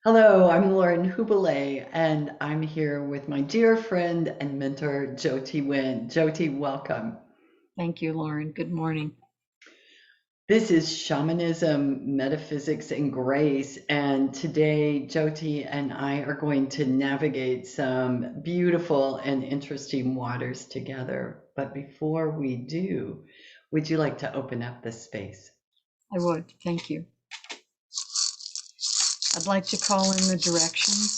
Hello, I'm Lauren Hubele, and I'm here with my dear friend and mentor, Jyoti Wind. Jyoti, welcome. Thank you, Lauren. Good morning. This is Shamanism, Metaphysics, and Grace, and today Jyoti and I are going to navigate some beautiful and interesting waters together. But before we do, would you like to open up this space? I would. Thank you. I'd like to call in the directions.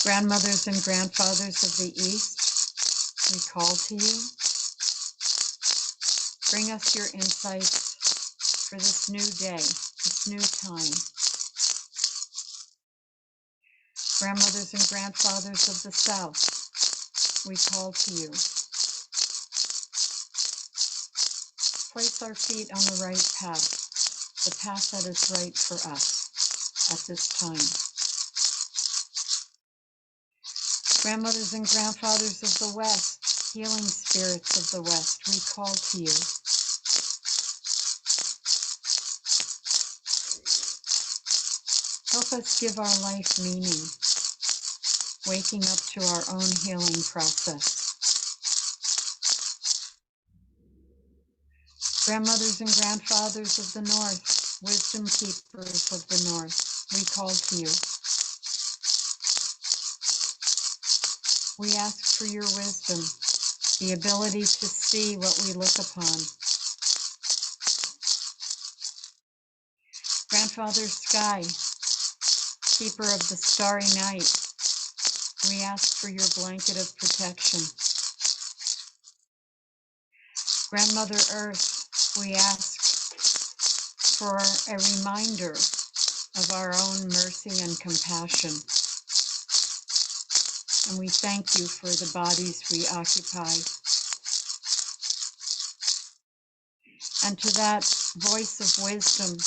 Grandmothers and grandfathers of the East, we call to you. Bring us your insights for this new day, this new time. Grandmothers and grandfathers of the South, we call to you. Place our feet on the right path, the path that is right for us at this time. Grandmothers and grandfathers of the West, healing spirits of the West, we call to you. Help us give our life meaning, waking up to our own healing process. Grandmothers and grandfathers of the North, wisdom keepers of the North, we call to you. We ask for your wisdom, the ability to see what we look upon. Grandfather Sky, keeper of the starry night, we ask for your blanket of protection. Grandmother Earth, we ask for a reminder of our own mercy and compassion. And we thank you for the bodies we occupy. And to that voice of wisdom,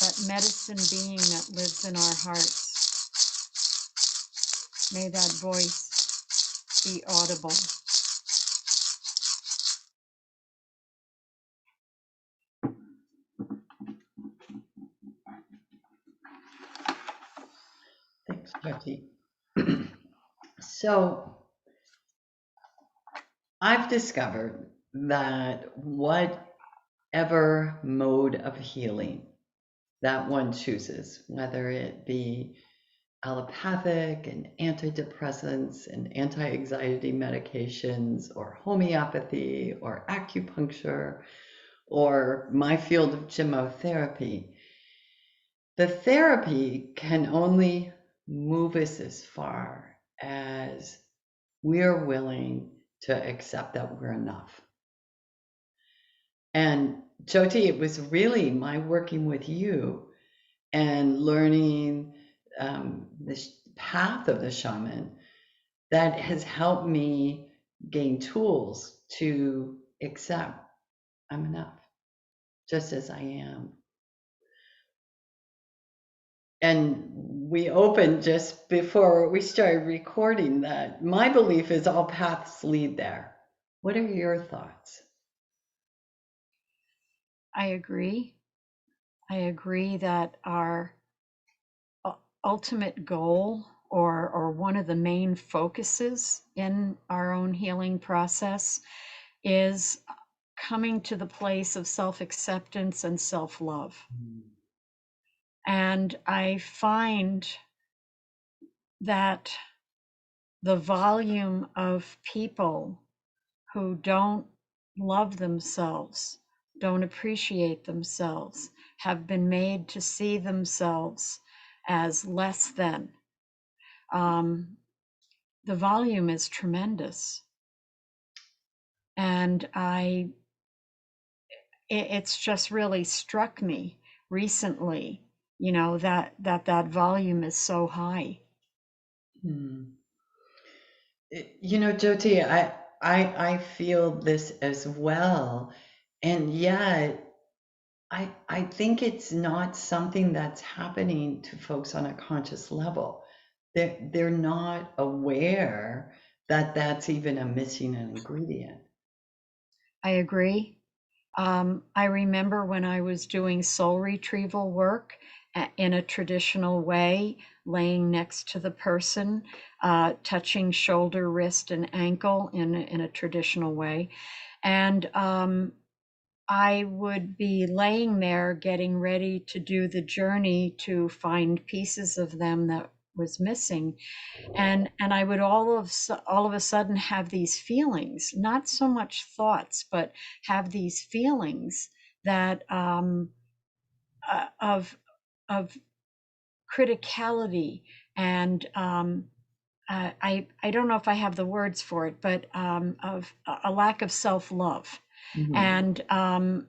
that medicine being that lives in our hearts, may that voice be audible. Thanks, Jyoti. So, I've discovered that whatever mode of healing that one chooses, whether it be allopathic and antidepressants and anti-anxiety medications, or homeopathy, or acupuncture, or my field of gemmotherapy, the therapy can only move us as far as we're willing to accept that we're enough. And Jyoti, it was really my working with you and learning the path of the shaman that has helped me gain tools to accept I'm enough, just as I am. And we opened just before we started recording that my belief is all paths lead there. What are your thoughts? I agree. I agree that our ultimate goal or one of the main focuses in our own healing process is coming to the place of self-acceptance and self-love. And I find that the volume of people who don't love themselves, don't appreciate themselves, have been made to see themselves as less than. The volume is tremendous. And it's just really struck me recently, that volume is so high. Jyoti, I feel this as well. And yet, I think it's not something that's happening to folks on a conscious level. They're not aware that that's even a missing ingredient. I agree. I remember when I was doing soul retrieval work in a traditional way, laying next to the person, touching shoulder, wrist, and ankle in a traditional way. And I would be laying there getting ready to do the journey to find pieces of them that was missing, and I would all of a sudden have these feelings, not so much thoughts, but have these feelings that of criticality and I don't know if I have the words for it, but of a lack of self love, Mhm. and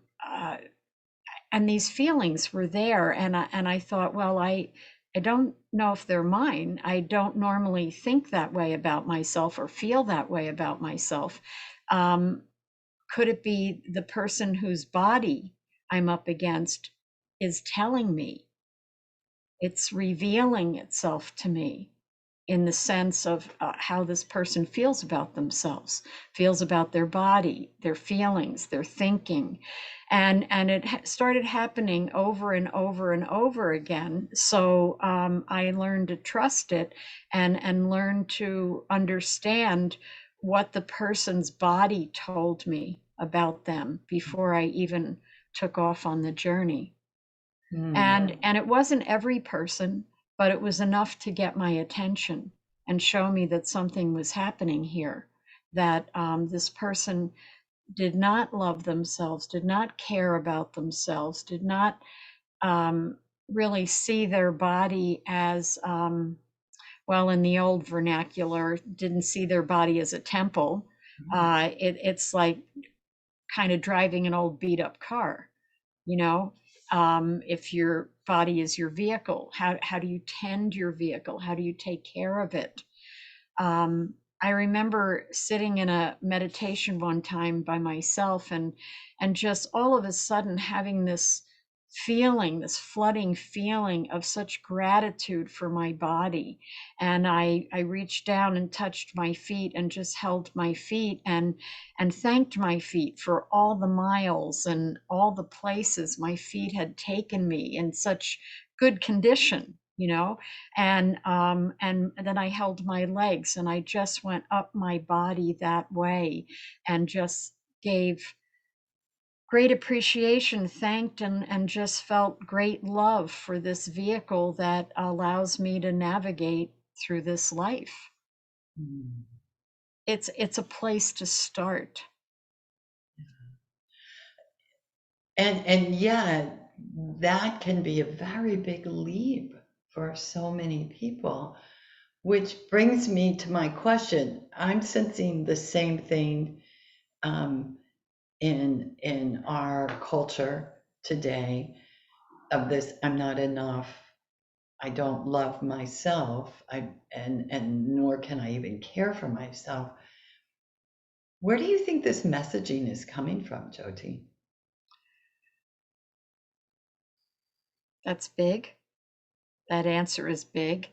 and these feelings were there, and I thought, well, I don't know if they're mine. I don't normally think that way about myself or feel that way about myself. um, could it be the person whose body I'm up against is telling me, it's revealing itself to me in the sense of how this person feels about themselves, feels about their body, their feelings, their thinking. And it started happening over and over and over again. So I learned to trust it and learn to understand what the person's body told me about them before I even took off on the journey. Mm. And it wasn't every person, but it was enough to get my attention and show me that something was happening here, that this person did not love themselves, did not care about themselves, did not really see their body as, well, in the old vernacular, didn't see their body as a temple. It's like kind of driving an old beat up car, you know. If your body is your vehicle, how do you tend your vehicle, how do you take care of it? I remember sitting in a meditation one time by myself, and just all of a sudden having this feeling, this flooding feeling of such gratitude for my body. And I reached down and touched my feet and just held my feet and thanked my feet for all the miles and all the places my feet had taken me in such good condition, you know. And then I held my legs and I just went up my body that way and just gave great appreciation, thanked, and just felt great love for this vehicle that allows me to navigate through this life. Mm. It's a place to start. And yet that can be a very big leap for so many people, which brings me to my question. I'm sensing the same thing um, in our culture today of this, I'm not enough, I don't love myself, and nor can I even care for myself. Where do you think this messaging is coming from, Jyoti? That's big. That answer is big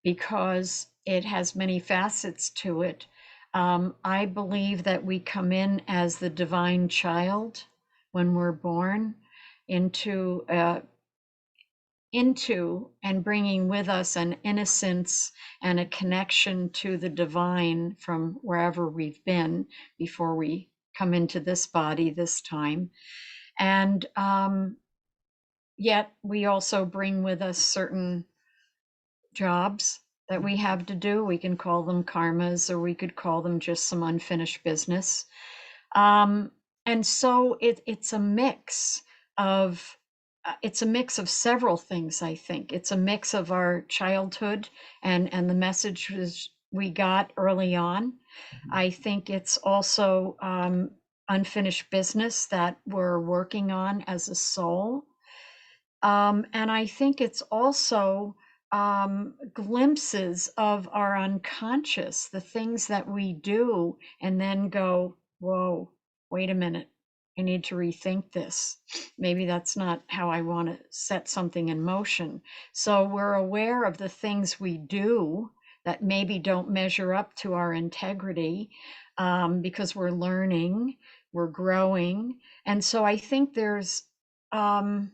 because it has many facets to it. I believe that we come in as the divine child when we're born into and bringing with us an innocence and a connection to the divine from wherever we've been before we come into this body this time. And yet we also bring with us certain jobs that we have to do. We can call them karmas, or we could call them just some unfinished business. Um, and so it's a mix of several things. I think it's a mix of our childhood and the messages we got early on. I think it's also unfinished business that we're working on as a soul. And I think it's also glimpses of our unconscious, the things that we do, and then go, whoa, wait a minute. I need to rethink this. Maybe that's not how I want to set something in motion. So we're aware of the things we do that maybe don't measure up to our integrity, because we're learning, we're growing, And so I think there's, um,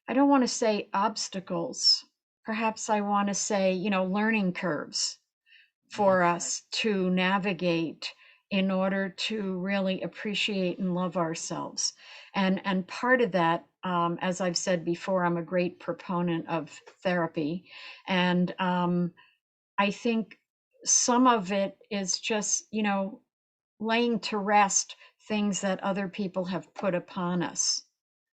I don't want to say obstacles. Perhaps I want to say, learning curves Yeah. for us to navigate in order to really appreciate and love ourselves. And part of that, as I've said before, I'm a great proponent of therapy. And I think some of it is just, laying to rest things that other people have put upon us,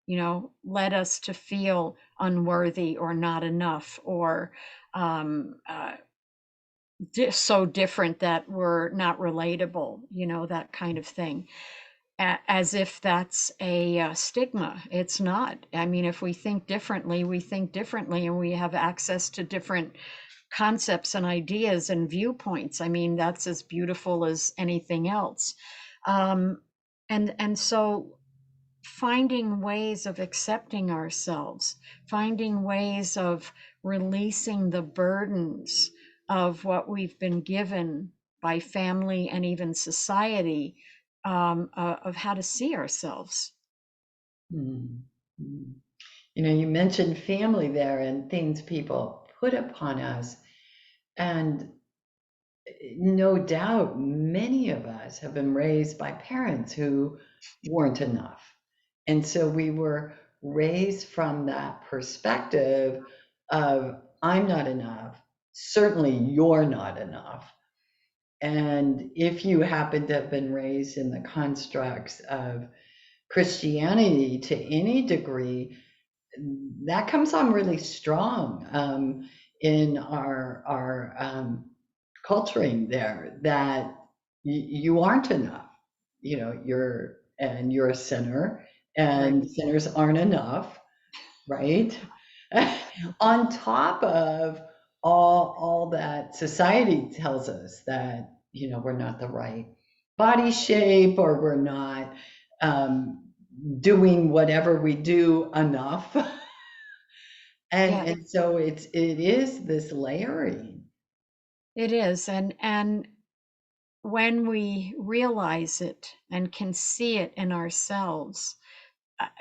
led us to feel unworthy or not enough, or so different that we're not relatable, that kind of thing. As if that's a stigma. It's not. I mean, if we think differently, we think differently, and we have access to different concepts and ideas and viewpoints. I mean, that's as beautiful as anything else. Um, and so finding ways of accepting ourselves, finding ways of releasing the burdens of what we've been given by family and even society, of how to see ourselves. Mm, mm. You mentioned family there and things people put upon us. And no doubt many of us have been raised by parents who weren't enough. And so we were raised from that perspective of, I'm not enough. Certainly you're not enough. And if you happen to have been raised in the constructs of Christianity to any degree, that comes on really strong in our culturing there, that you aren't enough. You're a sinner, Right. and sinners aren't enough, right? On top of all that society tells us, that we're not the right body shape, or we're not um, doing whatever we do enough. and Yes, and so it is this layering. it is. And when we realize it and can see it in ourselves,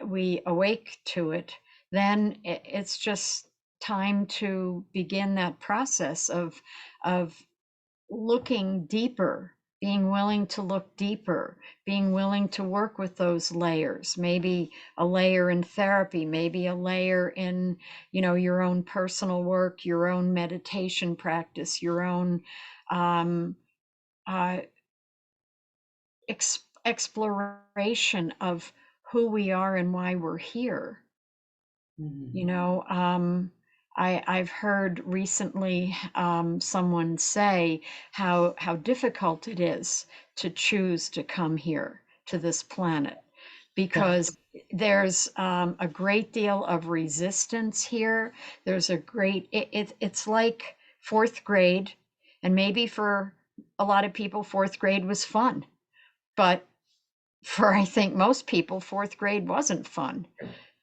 we awake to it, then it's just time to begin that process of looking deeper, being willing to look deeper, being willing to work with those layers, maybe a layer in therapy, maybe a layer in, your own personal work, your own meditation practice, your own um, uh, exploration of who we are and why we're here. You Mhm. know, I've heard recently someone say how difficult it is to choose to come here to this planet, Yeah. because there's a great deal of resistance here. There's a great it's like fourth grade, and maybe for a lot of people fourth grade was fun, but for I think most people fourth grade wasn't fun.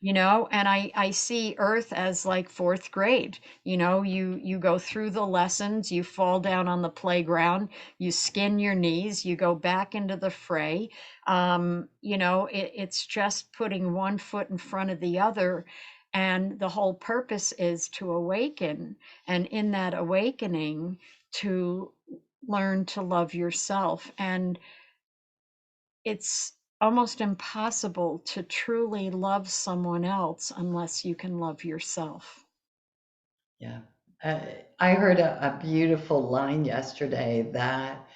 And I see earth as like fourth grade. You go through the lessons, you fall down on the playground, you skin your knees, you go back into the fray. It's just putting one foot in front of the other, and the whole purpose is to awaken, and in that awakening, to learn to love yourself. And it's almost impossible to truly love someone else unless you can love yourself. Yeah. Uh, I heard a beautiful line yesterday, that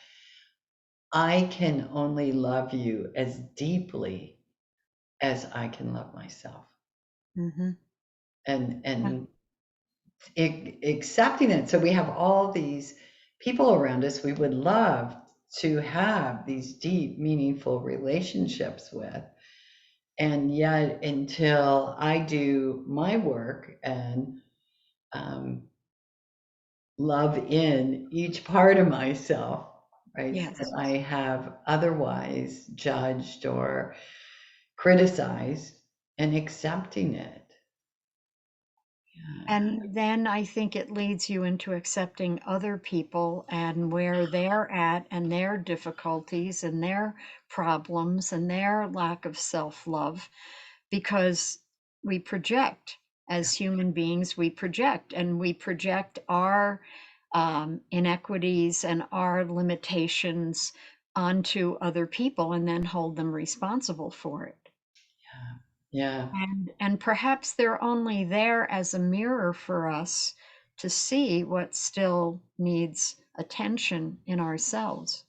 I can only love you as deeply as I can love myself. Hmm. And accepting it. So we have all these people around us we would love to have these deep, meaningful relationships with. And yet, until I do my work and um, love in each part of myself, right, that Yes. I have otherwise judged or criticized, and accepting it. And then I think it leads you into accepting other people and where they're at and their difficulties and their problems and their lack of self love, because we project as human beings, and we project our inequities and our limitations onto other people and then hold them responsible for it. Yeah. And perhaps they're only there as a mirror for us to see what still needs attention in ourselves.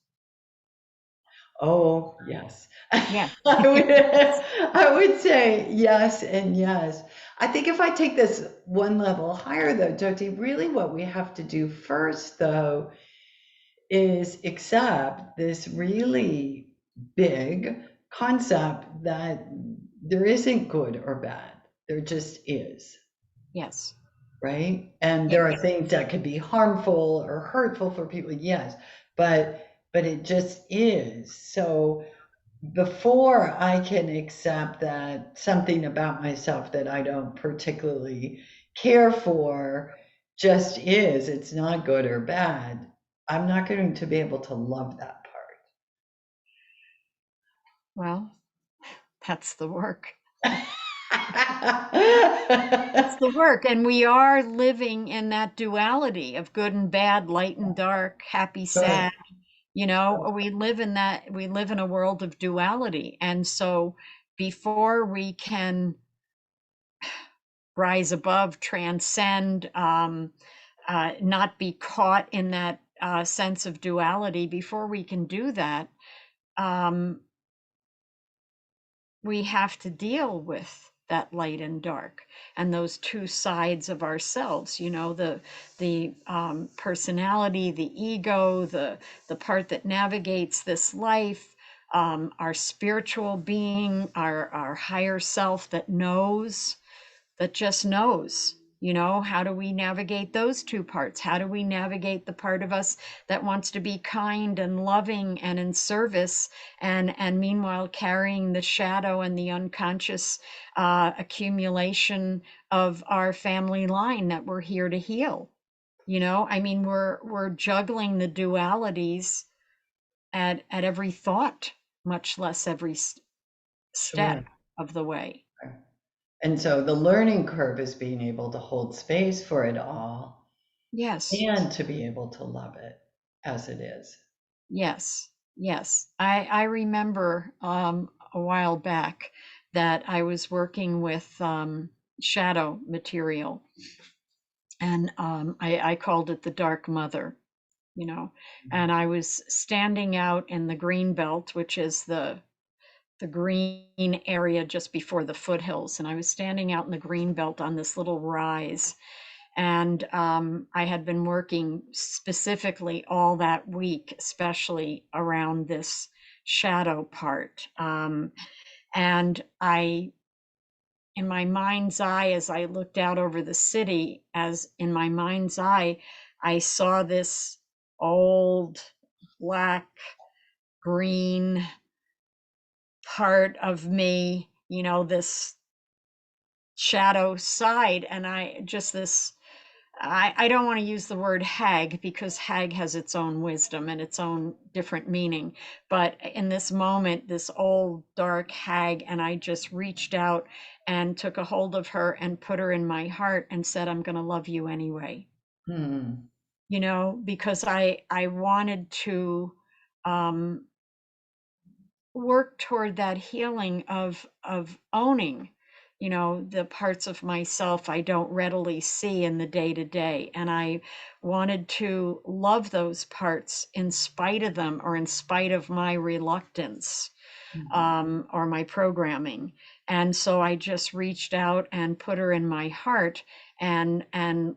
Oh, yes. Yeah. I would say yes and yes. I think if I take this one level higher, though, Jyoti, really what we have to do first, though, is accept this really big concept that there isn't good or bad. There just is, Yes. right? And there Yes. are things that could be harmful or hurtful for people, yes, but it just is. So before I can accept that something about myself that I don't particularly care for just is, it's not good or bad, I'm not going to be able to love that Well, that's the work. part. That's the work. And we are living in that duality of good and bad, light and dark, happy, Sure, sad. You know, we live in a world of duality. And so before we can rise above, transcend, not be caught in that sense of duality. Before we can do that, um, we have to deal with that light and dark and those two sides of ourselves. You know, the personality, the ego, the part that navigates this life. Our spiritual being, our higher self that just knows. You know, how do we navigate those two parts? How do we navigate the part of us that wants to be kind and loving and in service, and meanwhile carrying the shadow and the unconscious accumulation of our family line that we're here to heal? You know, I mean, we're juggling the dualities at every thought, much less every sure. step of the way. And so the learning curve is being able to hold space for it all Yes. and to be able to love it as it is. Yes, yes. I remember a while back that I was working with shadow material, and I called it the Dark Mother, you know, and I was standing out in the green belt, which is the green area just before the foothills, and I was standing out in the green belt on this little rise, and I had been working specifically all that week, especially around this shadow part. And in my mind's eye, as I looked out over the city, as in my mind's eye, I saw this old black green part of me, you know, this shadow side. And I just this I don't want to use the word hag because hag has its own wisdom and its own different meaning. But in this moment, this old dark hag, and I just reached out and took a hold of her and put her in my heart and said, I'm going to love you anyway. Hmm. You know, because I wanted to um, work toward that healing of owning, you know, the parts of myself I don't readily see in the day to day, and I wanted to love those parts in spite of them or in spite of my reluctance, or my programming. And so I just reached out and put her in my heart and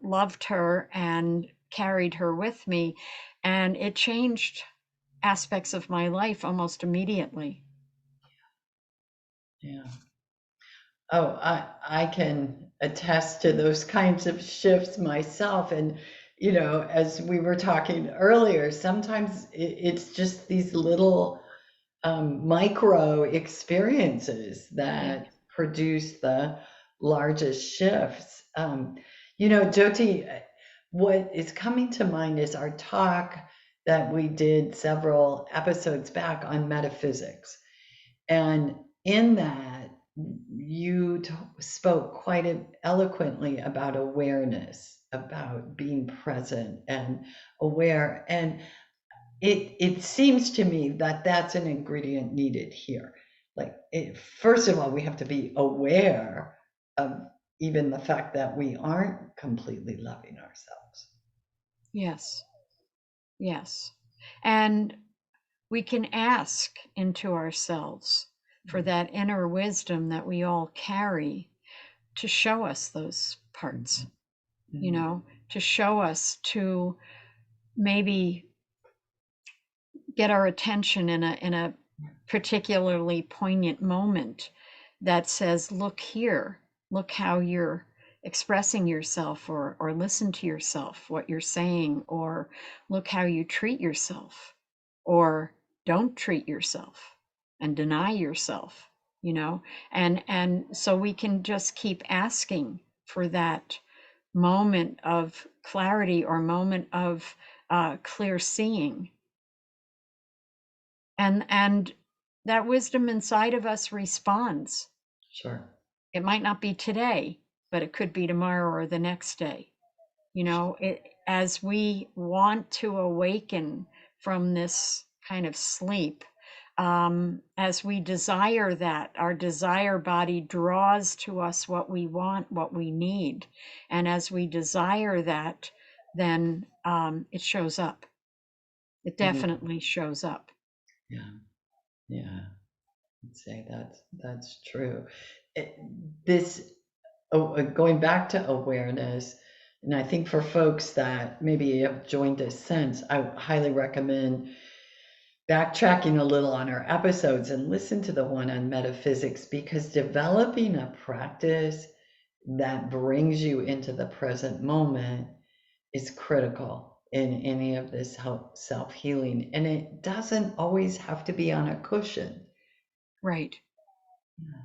loved her and carried her with me, and it changed aspects of my life almost immediately. Yeah. Oh, I can attest to those kinds of shifts myself. And, as we were talking earlier, sometimes it's just these little micro experiences Yeah. that produce the largest shifts. Jyoti, what is coming to mind is our talk that we did several episodes back on metaphysics. And in that, you spoke quite eloquently about awareness, about being present and aware. And it seems to me that that's an ingredient needed here. Like, first of all, we have to be aware of even the fact that we aren't completely loving ourselves. Yes, yes. And we can ask into ourselves for that inner wisdom that we all carry to show us those parts, Mhm. to show us, to maybe get our attention in a particularly poignant moment that says, look here, look how you're expressing yourself, or listen to yourself, what you're saying, or look how you treat yourself, or don't treat yourself and deny yourself, and so we can just keep asking for that moment of clarity, or moment of clear seeing, and that wisdom inside of us responds. Sure. It might not be today, but it could be tomorrow or the next day. As we want to awaken from this kind of sleep, as we desire that, our desire body draws to us what we want, what we need. And as we desire that, then it shows up. It Mhm. definitely shows up. Yeah. Yeah. I'd say that's true. It, this going back to awareness, and I think for folks that maybe have joined us since, I highly recommend backtracking a little on our episodes and listen to the one on metaphysics, because developing a practice that brings you into the present moment is critical in any of this self-healing. And it doesn't always have to be on a cushion. Right.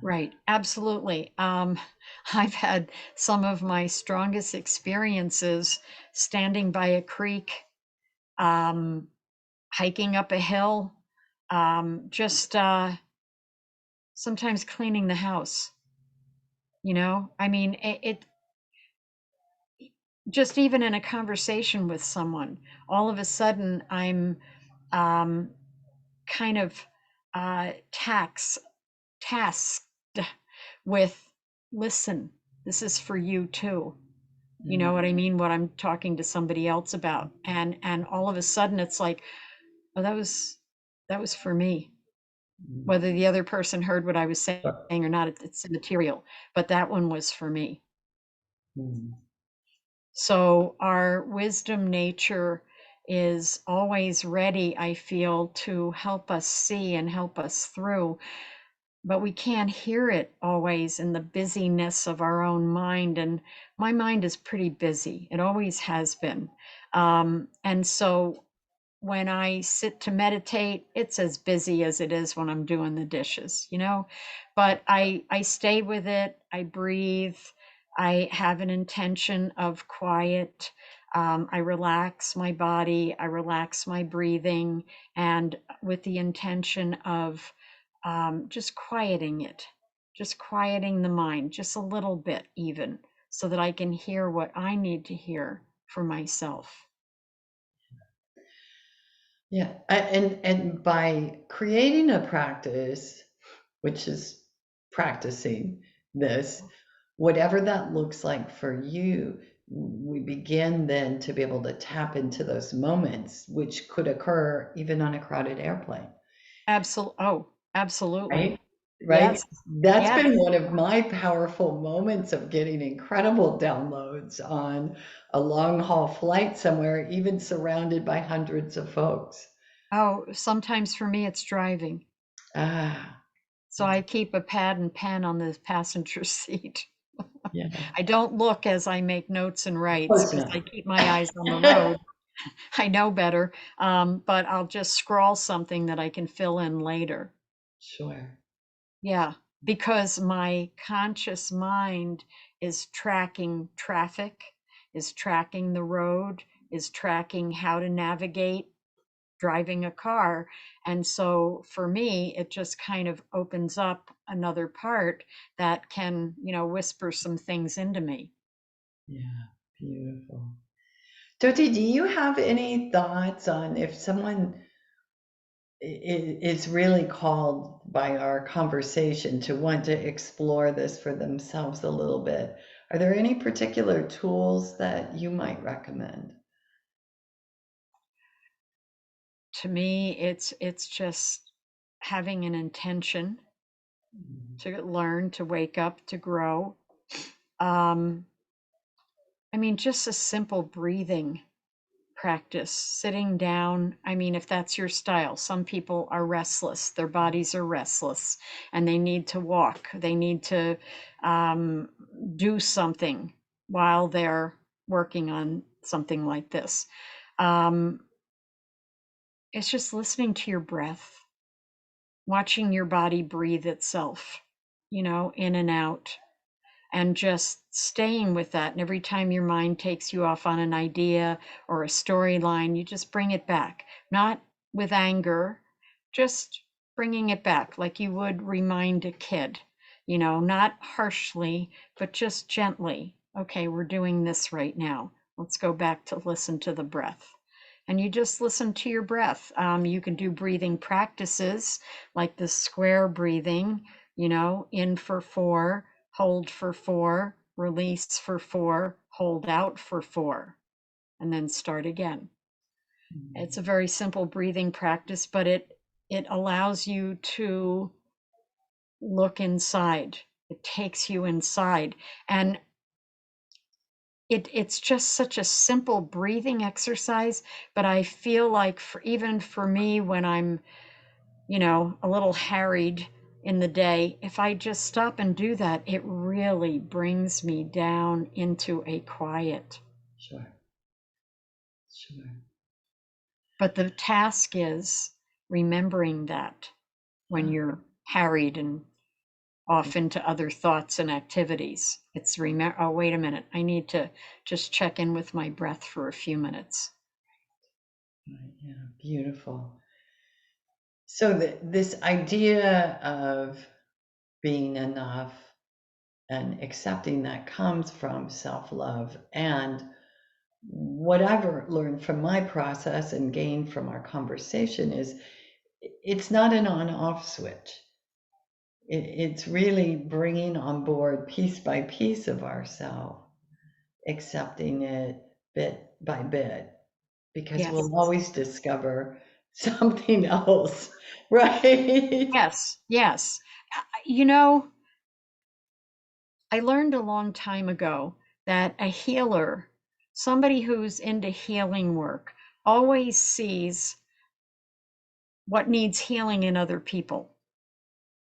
Right, absolutely. I've had some of my strongest experiences standing by a creek, um, hiking up a hill, just sometimes cleaning the house. I mean, it just even in a conversation with someone, all of a sudden I'm um, kind of tasked with, listen, this is for you too. You know what I Mm. mean? What I'm talking to somebody else about. And all of a sudden it's like, oh, that was for me. Mm. Whether the other person heard what I was saying But or not, it's immaterial. But that one was for me. mm, So our wisdom nature is always ready, I feel, to help us see and help us through, but we can't hear it always in the busyness of our own mind. And my mind is pretty busy. It always has been. And so when I sit to meditate, it's as busy as it is when I'm doing the dishes. But I stay with it. I breathe. I have an intention of quiet. I relax my body. I relax my breathing, and with the intention of just quieting it, just quieting the mind, just a little bit, even, so that I can hear what I need to hear for myself. yeah, and by creating a practice, which is practicing this, whatever that looks like for you, we begin then to be able to tap into those moments, which could occur even on a crowded airplane. Absolutely. Right? Right? Yes, That's yes. been one of my powerful moments of getting incredible downloads on a long haul flight somewhere, even surrounded by hundreds of folks. Oh, sometimes for me it's driving. Ah, So I keep a pad and pen on the passenger seat. yeah, I don't look as I make notes and of writes course because not. I keep my eyes on the road. I know better. But I'll just scrawl something that I can fill in later. Sure. Yeah, because my conscious mind is tracking traffic. is tracking the road, is tracking how to navigate driving a car. And so for me, it just kind of opens up another part that can, whisper some things into me. Yeah, beautiful. Jyoti, do you have any thoughts on if someone is really called by our conversation to want to explore this for themselves a little bit? Are there any particular tools that you might recommend? To me, it's just having an intention to learn, to wake up, to grow. Um, I mean, just a simple breathing practice, sitting down. I mean, if that's your style, some people are restless, their bodies are restless, and they need to walk, they need to um, do something while they're working on something like this. Um, it's just listening to your breath, watching your body breathe itself, in and out, and just staying with that. And every time your mind takes you off on an idea or a storyline, you just bring it back, not with anger, just bringing it back like you would remind a kid, not harshly, but just gently. Okay, we're doing this right now. Let's go back to listen to the breath. And you just listen to your breath. You can do breathing practices like the square breathing, in for 4, hold for 4, release for 4, hold out for 4, and then start again. It's a very simple breathing practice, but it allows you to look inside. It takes you inside. And it's just such a simple breathing exercise, but I feel like even for me when I'm, a little harried in the day, if I just stop and do that, it really brings me down into a quiet. Sure, sure. But the task is remembering that when Yeah. you're harried and off into other thoughts and activities. It's oh, wait a minute, I need to just check in with my breath for a few minutes. Right, yeah, beautiful. So this idea of being enough and accepting that comes from self-love. And what I've learned from my process and gained from our conversation is it's not an on-off switch. It's really bringing on board piece by piece of ourselves, accepting it bit by bit, because Yes. we'll always discover something else, right? Yes. Yes. You know, I learned a long time ago that a healer, somebody who's into healing work, always sees what needs healing in other people.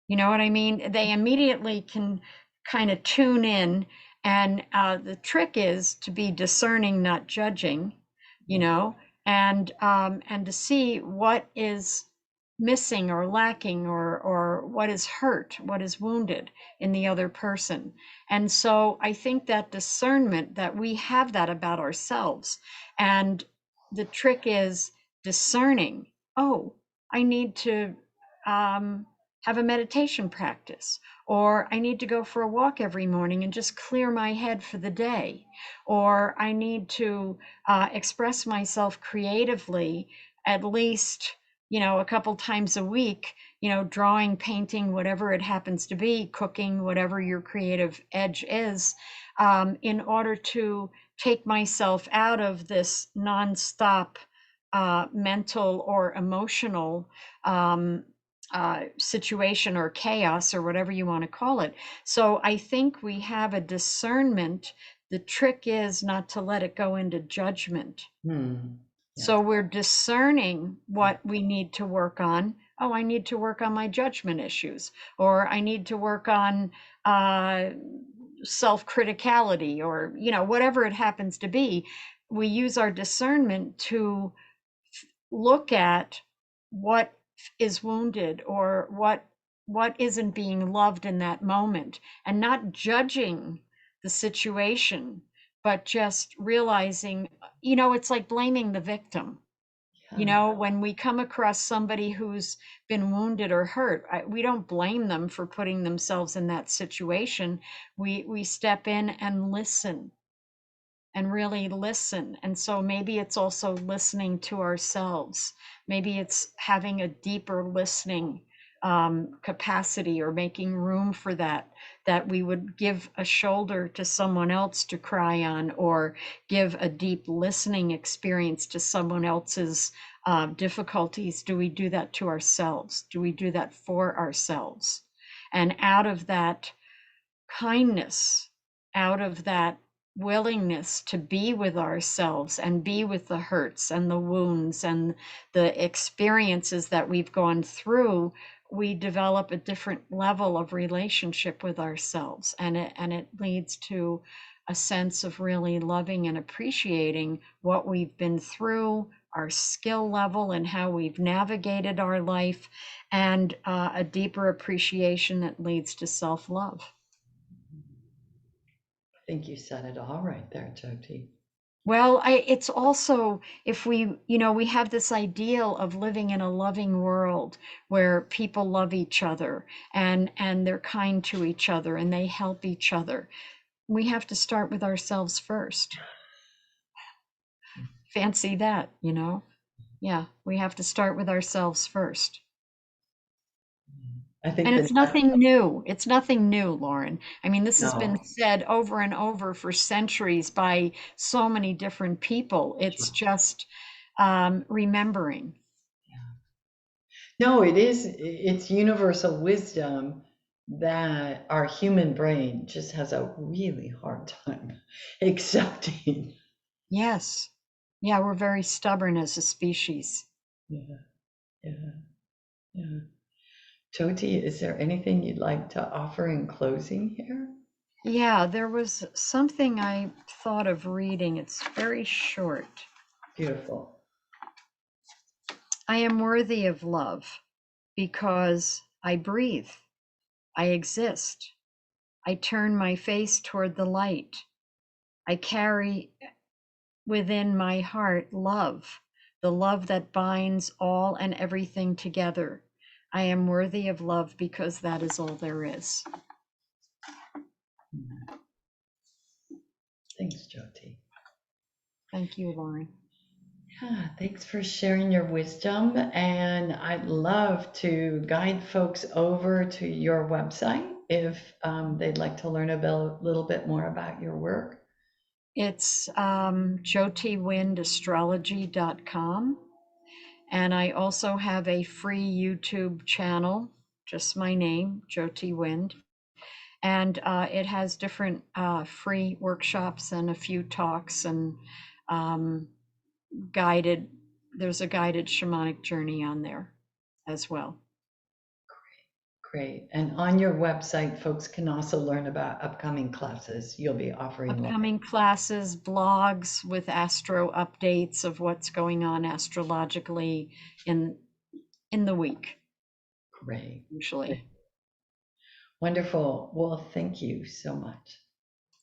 You know what I mean? They immediately can kind of tune in. And the trick is to be discerning, not judging, you know, and to see what is missing or lacking or what is hurt, what is wounded in the other person. And so I think that discernment, that we have that about ourselves. And the trick is discerning, oh, I need to have a meditation practice, or I need to go for a walk every morning and just clear my head for the day, or I need to express myself creatively at least, a couple times a week, drawing, painting, whatever it happens to be, cooking, whatever your creative edge is, in order to take myself out of this nonstop mental or emotional situation or chaos or whatever you want to call it. So I think we have a discernment. The trick is not to let it go into judgment. Yes. So we're discerning what we need to work on. Oh, I need to work on my judgment issues, or I need to work on self-criticality, or, whatever it happens to be. We use our discernment to look at what is wounded or what isn't being loved in that moment, and not judging the situation, but just realizing, it's like blaming the victim. Yeah. When we come across somebody who's been wounded or hurt, we don't blame them for putting themselves in that situation. We step in and listen, and really listen. And so maybe it's also listening to ourselves. Maybe it's having a deeper listening capacity, or making room for that we would give a shoulder to someone else to cry on, or give a deep listening experience to someone else's difficulties. Do we do that to ourselves? Do we do that for ourselves? And out of that kindness, out of that willingness to be with ourselves and be with the hurts and the wounds and the experiences that we've gone through, we develop a different level of relationship with ourselves, and it leads to a sense of really loving and appreciating what we've been through, our skill level and how we've navigated our life, and a deeper appreciation that leads to self-love. I think you said it all right there, Jyoti. Well, it's also, if we have this ideal of living in a loving world where people love each other, and they're kind to each other and they help each other. We have to start with ourselves first. Fancy that. Yeah, we have to start with ourselves first. I think And the it's nothing new. It's nothing new, Lauren. I mean, this has been no. said over and over for centuries by so many different people. It's Sure. just remembering. No, it's universal wisdom that our human brain just has a really hard time accepting. Yes. Yeah, we're very stubborn as a species. Yeah, yeah, yeah. Jyoti, is there anything you'd like to offer in closing here? Yeah, there was something I thought of reading. It's very short. Beautiful. I am worthy of love because I breathe, I exist, I turn my face toward the light. I carry within my heart love, the love that binds all and everything together. I am worthy of love because that is all there is. Thanks, Jyoti. Thank you, Lauren. Yeah, thanks for sharing your wisdom. And I'd love to guide folks over to your website if they'd like to learn a little bit more about your work. It's jyotywindastrology.com. And I also have a free YouTube channel, just my name, Jyoti Wind. And it has different free workshops and a few talks, and um, guided, there's a guided shamanic journey on there as well. Great. And on your website, folks can also learn about upcoming classes you'll be offering. Upcoming classes, blogs with astro updates of what's going on astrologically in the week, Great. usually. Wonderful. Well, thank you so much.